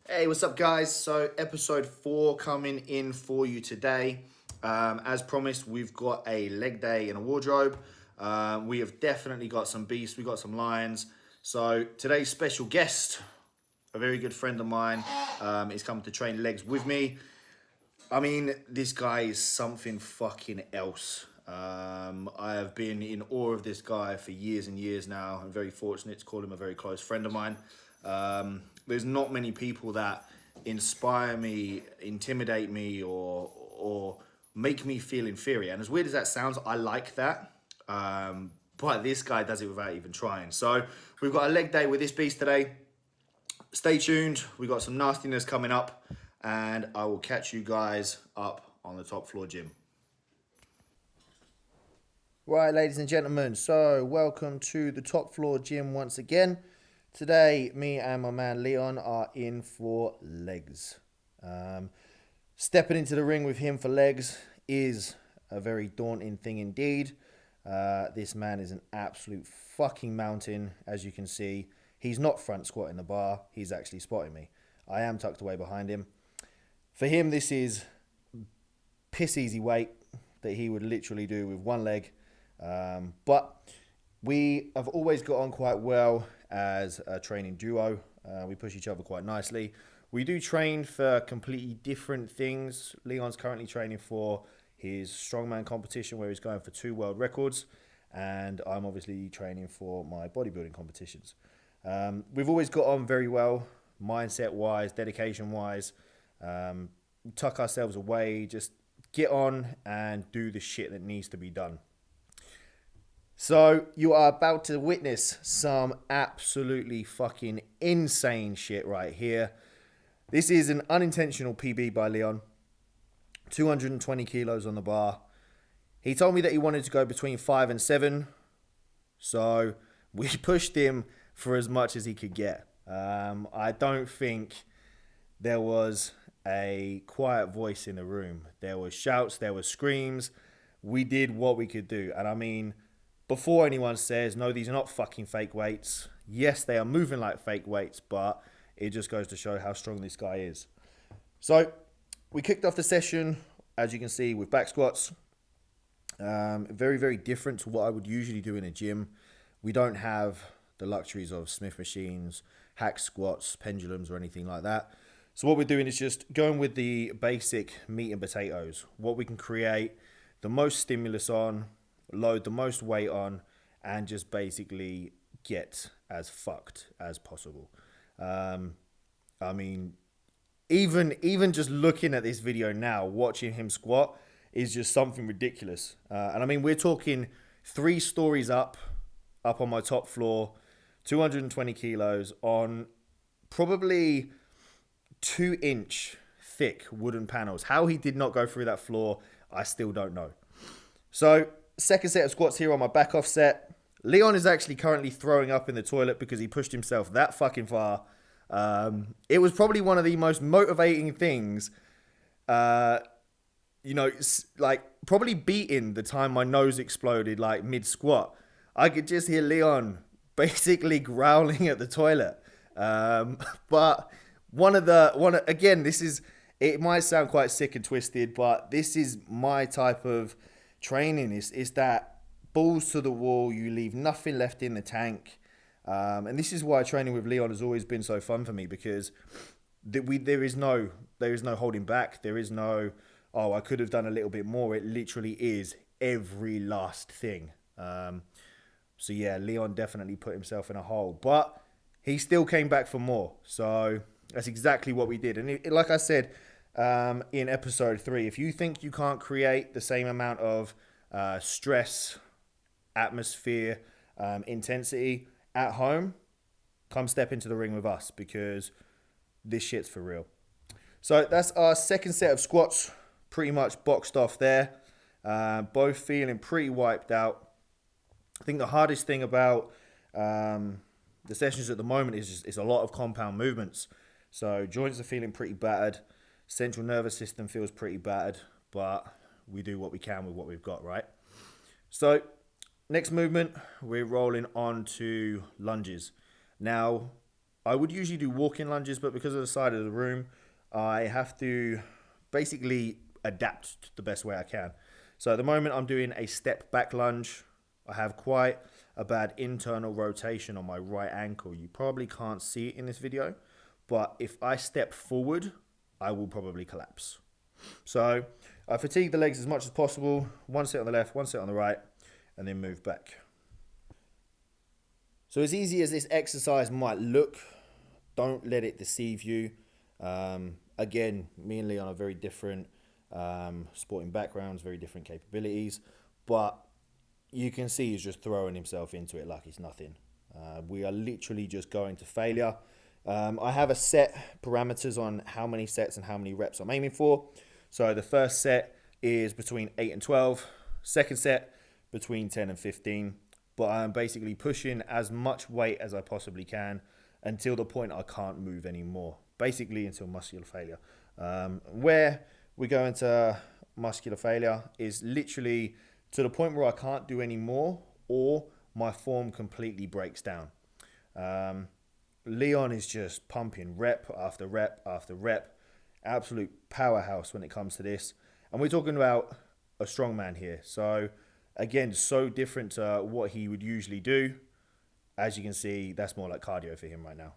Hey, what's up, guys? So, episode 4 coming in for you today. As promised, we've got a leg day in a wardrobe. We have definitely got some beasts, we got some lions. So, today's special guest, a very good friend of mine, is coming to train legs with me. I mean, this guy is something fucking else. I have been in awe of this guy for years and years now. I'm very fortunate to call him a very close friend of mine. There's not many people that inspire me, intimidate me, or make me feel inferior. And as weird as that sounds, I like that. But this guy does it without even trying. So we've got a leg day with this beast today. Stay tuned. We've got some nastiness coming up, and I will catch you guys up on the top floor gym. Right, ladies and gentlemen, so welcome to the top floor gym once again. Today, me and my man Leon are in for legs. Stepping into the ring with him for legs is a very daunting thing indeed. This man is an absolute fucking mountain, as you can see. He's not front squatting the bar, he's actually spotting me. I am tucked away behind him. For him, this is piss easy weight that he would literally do with one leg. But we have always got on quite well as a training duo. We push each other quite nicely. We do train for completely different things. Leon's currently training for his strongman competition where he's going for 2 world records. And I'm obviously training for my bodybuilding competitions. We've always got on very well, mindset-wise, dedication-wise. Tuck ourselves away, just get on and do the shit that needs to be done. So you are about to witness some absolutely fucking insane shit right here. This is an unintentional PB by Leon. 220 kilos on the bar. He told me that he wanted to go between 5 and 7. So we pushed him for as much as he could get. I don't think there was a quiet voice in the room. There were shouts, there were screams. We did what we could do. And I mean, before anyone says, no, these are not fucking fake weights. Yes, they are moving like fake weights, but it just goes to show how strong this guy is. So we kicked off the session, as you can see, with back squats. Very, very different to what I would usually do in a gym. We don't have the luxuries of Smith machines, hack squats, pendulums, or anything like that. So what we're doing is just going with the basic meat and potatoes. What we can create the most stimulus on, load the most weight on, and just basically get as fucked as possible. I mean, even just looking at this video now, watching him squat is just something ridiculous. And I mean, we're talking 3 stories up on my top floor, 220 kilos on probably 2-inch thick wooden panels. How he did not go through that floor, I still don't know. So, second set of squats here on my back offset. Leon is actually currently throwing up in the toilet because he pushed himself that fucking far. It was probably one of the most motivating things, like probably beating the time my nose exploded like mid squat. I could just hear Leon basically growling at the toilet. But again, it might sound quite sick and twisted, but this is my type of training. Is that balls to the wall, you leave nothing left in the tank. And this is why training with Leon has always been so fun for me, because there is no holding back. There is no, oh, I could have done a little bit more. It literally is every last thing. So yeah, Leon definitely put himself in a hole, but he still came back for more. So that's exactly what we did. And like I said in episode 3, if you think you can't create the same amount of stress, atmosphere, intensity at home, come step into the ring with us, because this shit's for real. So that's our second set of squats, pretty much boxed off there. Both feeling pretty wiped out. I think the hardest thing about the sessions at the moment is a lot of compound movements. So joints are feeling pretty battered. Central nervous system feels pretty battered, but we do what we can with what we've got, right? So next movement, we're rolling on to lunges. Now, I would usually do walking lunges, but because of the side of the room, I have to basically adapt the best way I can. So at the moment, I'm doing a step back lunge. I have quite a bad internal rotation on my right ankle. You probably can't see it in this video, but if I step forward, I will probably collapse. So I fatigue the legs as much as possible. One set on the left, one set on the right, and then move back. So as easy as this exercise might look, don't let it deceive you. Again, me and Leon are very different sporting backgrounds, very different capabilities, but you can see he's just throwing himself into it like it's nothing. We are literally just going to failure. I have a set parameters on how many sets and how many reps I'm aiming for. So the first set is between 8 and 12. Second set between 10 and 15. But I'm basically pushing as much weight as I possibly can until the point I can't move anymore. Basically until muscular failure. Where we go into muscular failure is literally to the point where I can't do any more or my form completely breaks down. Leon is just pumping rep after rep after rep. Absolute powerhouse when it comes to this. And we're talking about a strongman here. So again, so different to what he would usually do. As you can see, that's more like cardio for him right now.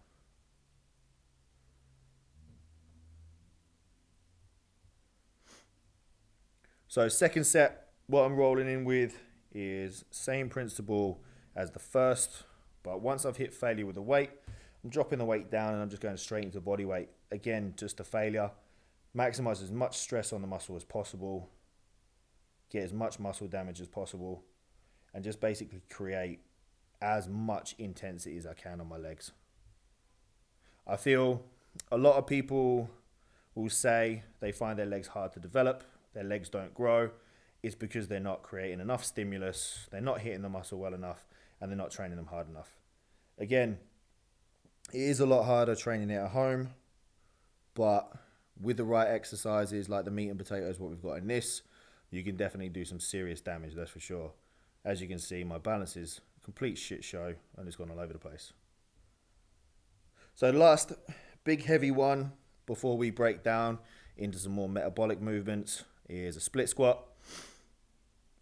So second set, what I'm rolling in with is same principle as the first, but once I've hit failure with the weight, I'm dropping the weight down and I'm just going straight into body weight. Again, just a failure. Maximize as much stress on the muscle as possible, get as much muscle damage as possible, and just basically create as much intensity as I can on my legs. I feel a lot of people will say they find their legs hard to develop, their legs don't grow. It's because they're not creating enough stimulus, they're not hitting the muscle well enough, and they're not training them hard enough. Again, it is a lot harder training it at home, but with the right exercises like the meat and potatoes, what we've got in this, you can definitely do some serious damage, that's for sure. As you can see, my balance is a complete shit show and it's gone all over the place. So the last big heavy one before we break down into some more metabolic movements is a split squat.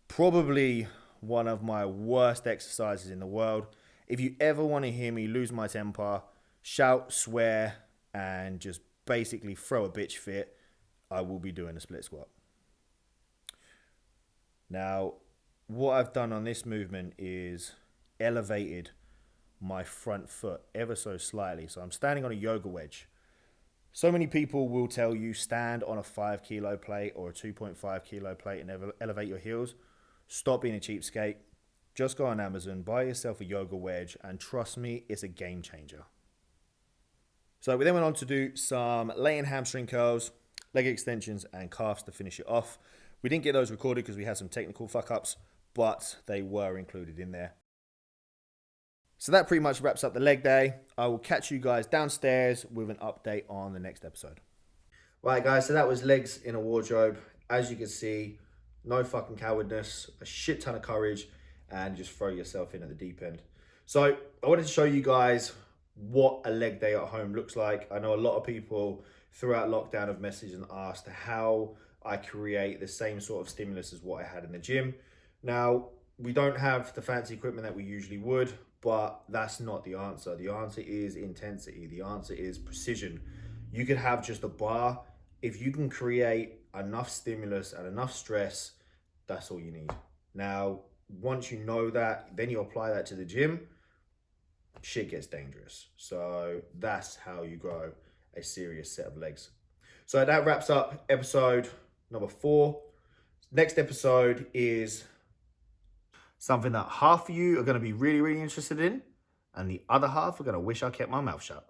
Probably one of my worst exercises in the world. If you ever want to hear me lose my temper, shout, swear, and just basically throw a bitch fit, I will be doing a split squat. Now, what I've done on this movement is elevated my front foot ever so slightly. So I'm standing on a yoga wedge. So many people will tell you stand on a 5 kilo plate or a 2.5 kilo plate and elevate your heels. Stop being a cheapskate. Just go on Amazon, buy yourself a yoga wedge, and trust me, it's a game changer. So we then went on to do some laying hamstring curls, leg extensions, and calves to finish it off. We didn't get those recorded because we had some technical fuck-ups, but they were included in there. So that pretty much wraps up the leg day. I will catch you guys downstairs with an update on the next episode. Right, guys, so that was legs in a wardrobe. As you can see, no fucking cowardness, a shit ton of courage, and just throw yourself in at the deep end. So I wanted to show you guys what a leg day at home looks like. I know a lot of people throughout lockdown have messaged and asked how I create the same sort of stimulus as what I had in the gym. Now, we don't have the fancy equipment that we usually would, but that's not the answer. The answer is intensity. The answer is precision. You could have just a bar. If you can create enough stimulus and enough stress, that's all you need. Now, once you know that, then you apply that to the gym, shit gets dangerous. So that's how you grow a serious set of legs. So that wraps up episode number 4. Next episode is something that half of you are going to be really, really interested in, and the other half are going to wish I kept my mouth shut.